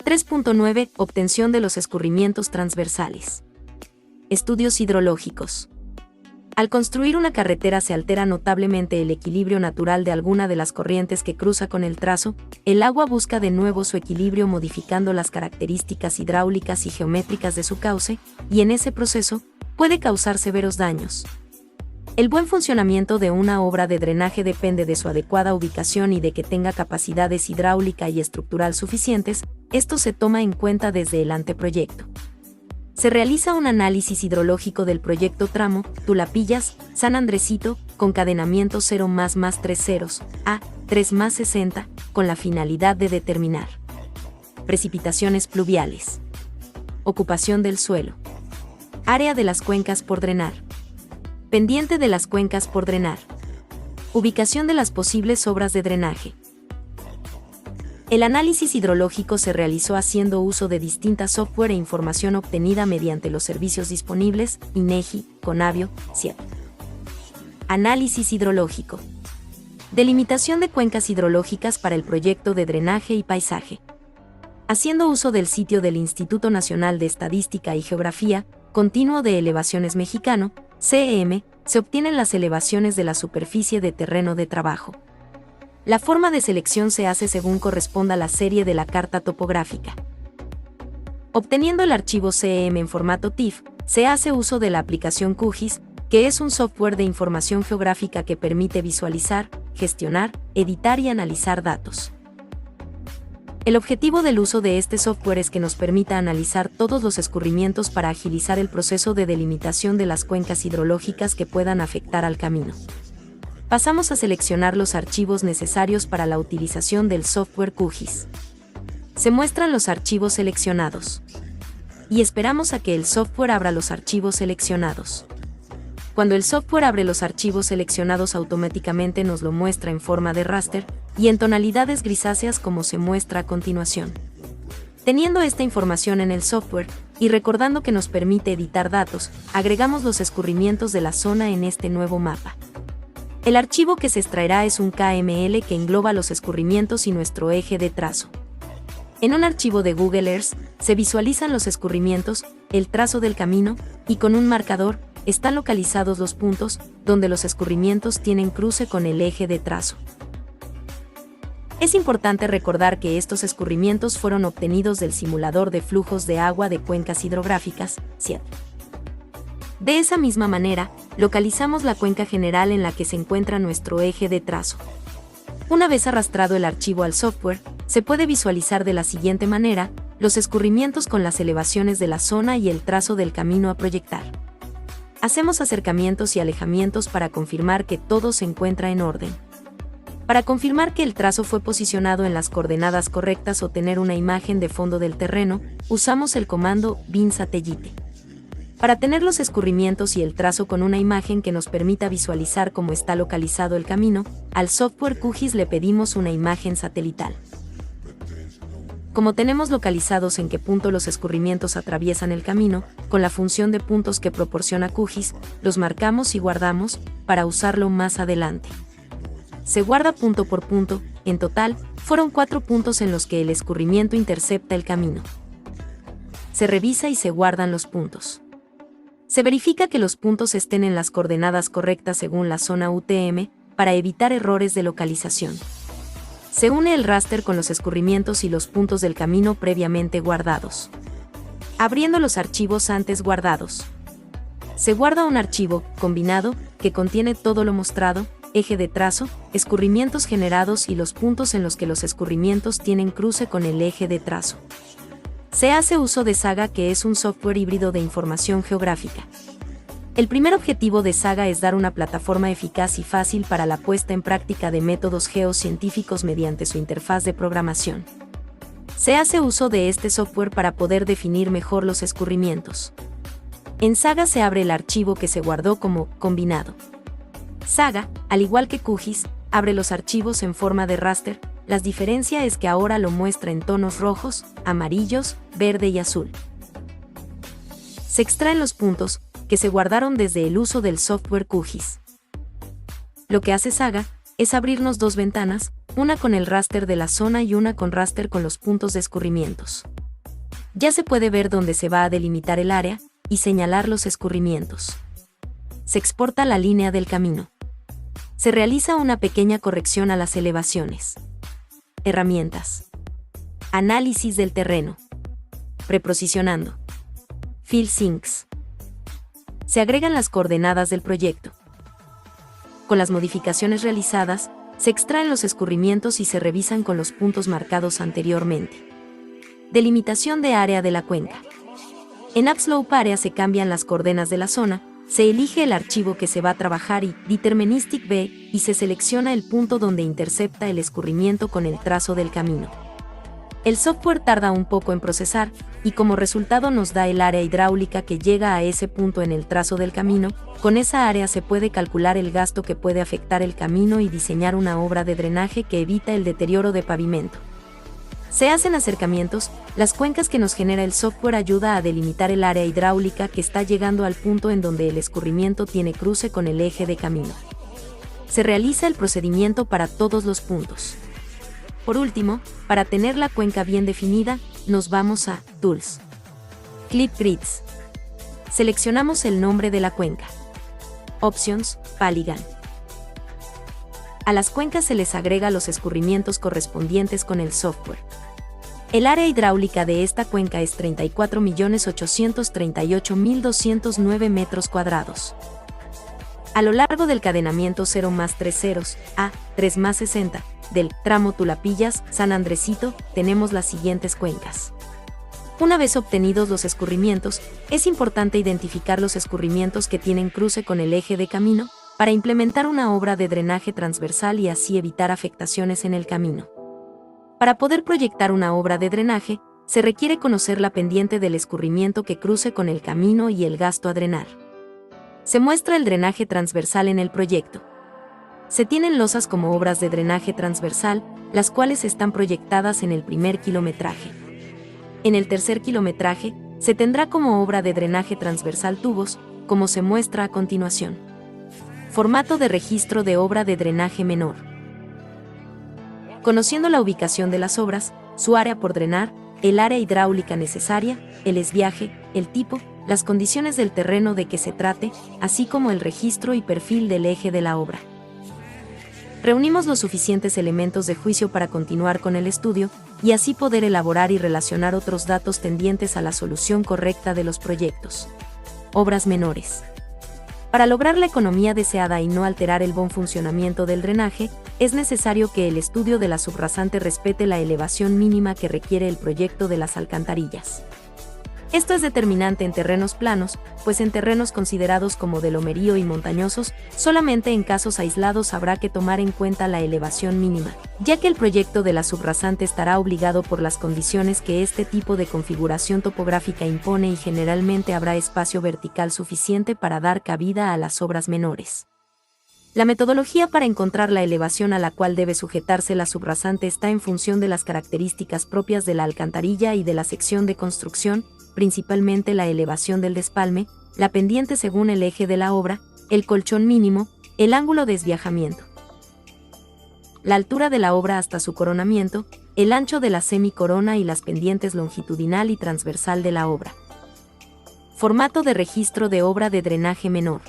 3.9. Obtención de los escurrimientos transversales. Estudios hidrológicos. Al construir una carretera se altera notablemente el equilibrio natural de alguna de las corrientes que cruza con el trazo. El agua busca de nuevo su equilibrio modificando las características hidráulicas y geométricas de su cauce, y en ese proceso puede causar severos daños. El buen funcionamiento de una obra de drenaje depende de su adecuada ubicación y de que tenga capacidades hidráulica y estructural suficientes. Esto se toma en cuenta desde el anteproyecto. Se realiza un análisis hidrológico del proyecto tramo Tulapillas, San Andresito, con cadenamiento 0 más 3 ceros, a 3 más 60, con la finalidad de determinar precipitaciones pluviales, ocupación del suelo, área de las cuencas por drenar, pendiente de las cuencas por drenar, ubicación de las posibles obras de drenaje. El análisis hidrológico se realizó haciendo uso de distintas software e información obtenida mediante los servicios disponibles, INEGI, Conavio, CIEP. Análisis hidrológico. Delimitación de cuencas hidrológicas para el proyecto de drenaje y paisaje. Haciendo uso del sitio del Instituto Nacional de Estadística y Geografía, Continuo de Elevaciones Mexicano, CEM, se obtienen las elevaciones de la superficie de terreno de trabajo. La forma de selección se hace según corresponda a la serie de la carta topográfica. Obteniendo el archivo CEM en formato TIFF, se hace uso de la aplicación QGIS, que es un software de información geográfica que permite visualizar, gestionar, editar y analizar datos. El objetivo del uso de este software es que nos permita analizar todos los escurrimientos para agilizar el proceso de delimitación de las cuencas hidrológicas que puedan afectar al camino. Pasamos a seleccionar los archivos necesarios para la utilización del software QGIS. Se muestran los archivos seleccionados. Y esperamos a que el software abra los archivos seleccionados. Cuando el software abre los archivos seleccionados automáticamente nos lo muestra en forma de raster y en tonalidades grisáceas como se muestra a continuación. Teniendo esta información en el software, y recordando que nos permite editar datos, agregamos los escurrimientos de la zona en este nuevo mapa. El archivo que se extraerá es un KML que engloba los escurrimientos y nuestro eje de trazo. En un archivo de Google Earth, se visualizan los escurrimientos, el trazo del camino, y con un marcador, están localizados los puntos, donde los escurrimientos tienen cruce con el eje de trazo. Es importante recordar que estos escurrimientos fueron obtenidos del simulador de flujos de agua de cuencas hidrográficas, CIEP. De esa misma manera, localizamos la cuenca general en la que se encuentra nuestro eje de trazo. Una vez arrastrado el archivo al software, se puede visualizar de la siguiente manera los escurrimientos con las elevaciones de la zona y el trazo del camino a proyectar. Hacemos acercamientos y alejamientos para confirmar que todo se encuentra en orden. Para confirmar que el trazo fue posicionado en las coordenadas correctas o tener una imagen de fondo del terreno, usamos el comando bin satellite. Para tener los escurrimientos y el trazo con una imagen que nos permita visualizar cómo está localizado el camino, al software QGIS le pedimos una imagen satelital. Como tenemos localizados en qué punto los escurrimientos atraviesan el camino, con la función de puntos que proporciona QGIS, los marcamos y guardamos, para usarlo más adelante. Se guarda punto por punto, en total, fueron 4 puntos en los que el escurrimiento intercepta el camino. Se revisa y se guardan los puntos. Se verifica que los puntos estén en las coordenadas correctas según la zona UTM, para evitar errores de localización. Se une el raster con los escurrimientos y los puntos del camino previamente guardados. Abriendo los archivos antes guardados. Se guarda un archivo, combinado, que contiene todo lo mostrado, eje de trazo, escurrimientos generados y los puntos en los que los escurrimientos tienen cruce con el eje de trazo. Se hace uso de Saga, que es un software híbrido de información geográfica. El primer objetivo de Saga es dar una plataforma eficaz y fácil para la puesta en práctica de métodos geocientíficos mediante su interfaz de programación. Se hace uso de este software para poder definir mejor los escurrimientos. En Saga se abre el archivo que se guardó como combinado. Saga, al igual que QGIS, abre los archivos en forma de raster. La diferencia es que ahora lo muestra en tonos rojos, amarillos, verde y azul. Se extraen los puntos, que se guardaron desde el uso del software QGIS. Lo que hace Saga es abrirnos 2 ventanas, una con el raster de la zona y una con raster con los puntos de escurrimientos. Ya se puede ver dónde se va a delimitar el área y señalar los escurrimientos. Se exporta la línea del camino. Se realiza una pequeña corrección a las elevaciones. Herramientas. Análisis del terreno. Preposicionando. Fill Sinks. Se agregan las coordenadas del proyecto. Con las modificaciones realizadas, se extraen los escurrimientos y se revisan con los puntos marcados anteriormente. Delimitación de área de la cuenca. En AppSlope Area se cambian las coordenas de la zona, se elige el archivo que se va a trabajar y Deterministic B y se selecciona el punto donde intercepta el escurrimiento con el trazo del camino. El software tarda un poco en procesar y como resultado nos da el área hidráulica que llega a ese punto en el trazo del camino. Con esa área se puede calcular el gasto que puede afectar el camino y diseñar una obra de drenaje que evita el deterioro de pavimento. Se hacen acercamientos, las cuencas que nos genera el software ayuda a delimitar el área hidráulica que está llegando al punto en donde el escurrimiento tiene cruce con el eje de camino. Se realiza el procedimiento para todos los puntos. Por último, para tener la cuenca bien definida, nos vamos a Tools. Clip Grids. Seleccionamos el nombre de la cuenca. Options, Polygon. A las cuencas se les agrega los escurrimientos correspondientes con el software. El área hidráulica de esta cuenca es 34.838.209 metros cuadrados. A lo largo del cadenamiento 0 más 3 ceros, a 3 más 60, del tramo Tulapillas, San Andresito, tenemos las siguientes cuencas. Una vez obtenidos los escurrimientos, es importante identificar los escurrimientos que tienen cruce con el eje de camino, para implementar una obra de drenaje transversal y así evitar afectaciones en el camino. Para poder proyectar una obra de drenaje, se requiere conocer la pendiente del escurrimiento que cruce con el camino y el gasto a drenar. Se muestra el drenaje transversal en el proyecto. Se tienen losas como obras de drenaje transversal, las cuales están proyectadas en el primer kilometraje. En el tercer kilometraje, se tendrá como obra de drenaje transversal tubos, como se muestra a continuación. Formato de registro de obra de drenaje menor. Conociendo la ubicación de las obras, su área por drenar, el área hidráulica necesaria, el esbiaje, el tipo, las condiciones del terreno de que se trate, así como el registro y perfil del eje de la obra. Reunimos los suficientes elementos de juicio para continuar con el estudio, y así poder elaborar y relacionar otros datos tendientes a la solución correcta de los proyectos. Obras menores. Para lograr la economía deseada y no alterar el buen funcionamiento del drenaje, es necesario que el estudio de la subrasante respete la elevación mínima que requiere el proyecto de las alcantarillas. Esto es determinante en terrenos planos, pues en terrenos considerados como de lomerío y montañosos, solamente en casos aislados habrá que tomar en cuenta la elevación mínima, ya que el proyecto de la subrasante estará obligado por las condiciones que este tipo de configuración topográfica impone y generalmente habrá espacio vertical suficiente para dar cabida a las obras menores. La metodología para encontrar la elevación a la cual debe sujetarse la subrasante está en función de las características propias de la alcantarilla y de la sección de construcción, principalmente la elevación del despalme, la pendiente según el eje de la obra, el colchón mínimo, el ángulo de esbiajamiento, la altura de la obra hasta su coronamiento, el ancho de la semicorona y las pendientes longitudinal y transversal de la obra. Formato de registro de obra de drenaje menor.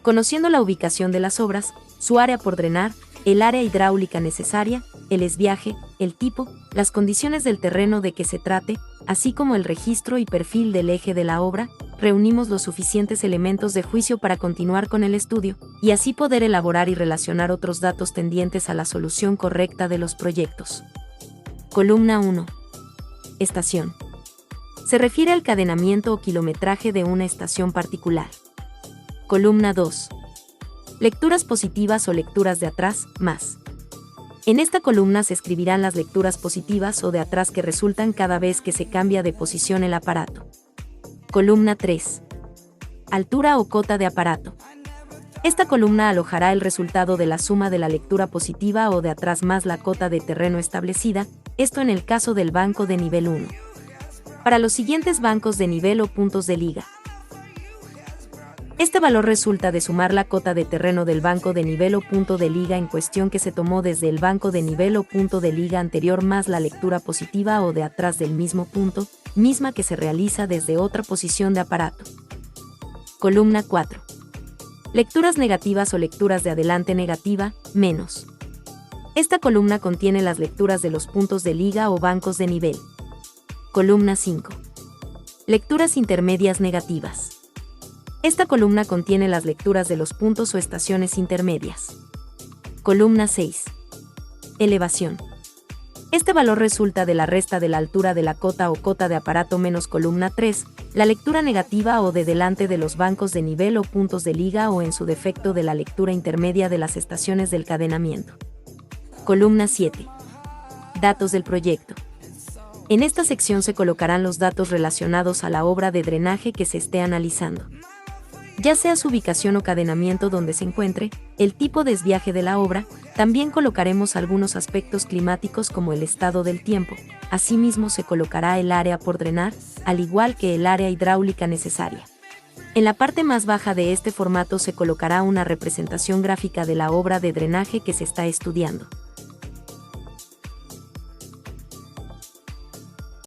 Conociendo la ubicación de las obras, su área por drenar, el área hidráulica necesaria, el esbiaje, el tipo, las condiciones del terreno de que se trate, así como el registro y perfil del eje de la obra, reunimos los suficientes elementos de juicio para continuar con el estudio, y así poder elaborar y relacionar otros datos tendientes a la solución correcta de los proyectos. Columna 1. Estación. Se refiere al cadenamiento o kilometraje de una estación particular. Columna 2. Lecturas positivas o lecturas de atrás, más. En esta columna se escribirán las lecturas positivas o de atrás que resultan cada vez que se cambia de posición el aparato. Columna 3. Altura o cota de aparato. Esta columna alojará el resultado de la suma de la lectura positiva o de atrás más la cota de terreno establecida, esto en el caso del banco de nivel 1. Para los siguientes bancos de nivel o puntos de liga. Este valor resulta de sumar la cota de terreno del banco de nivel o punto de liga en cuestión que se tomó desde el banco de nivel o punto de liga anterior más la lectura positiva o de atrás del mismo punto, misma que se realiza desde otra posición de aparato. Columna 4. Lecturas negativas o lecturas de adelante negativa, menos. Esta columna contiene las lecturas de los puntos de liga o bancos de nivel. Columna 5. Lecturas intermedias negativas. Esta columna contiene las lecturas de los puntos o estaciones intermedias. Columna 6. Elevación. Este valor resulta de la resta de la altura de la cota o cota de aparato menos columna 3, la lectura negativa o de delante de los bancos de nivel o puntos de liga o en su defecto de la lectura intermedia de las estaciones del cadenamiento. Columna 7. Datos del proyecto. En esta sección se colocarán los datos relacionados a la obra de drenaje que se esté analizando, ya sea su ubicación o cadenamiento donde se encuentre, el tipo de desviaje de la obra. También colocaremos algunos aspectos climáticos como el estado del tiempo. Asimismo se colocará el área por drenar, al igual que el área hidráulica necesaria. En la parte más baja de este formato se colocará una representación gráfica de la obra de drenaje que se está estudiando.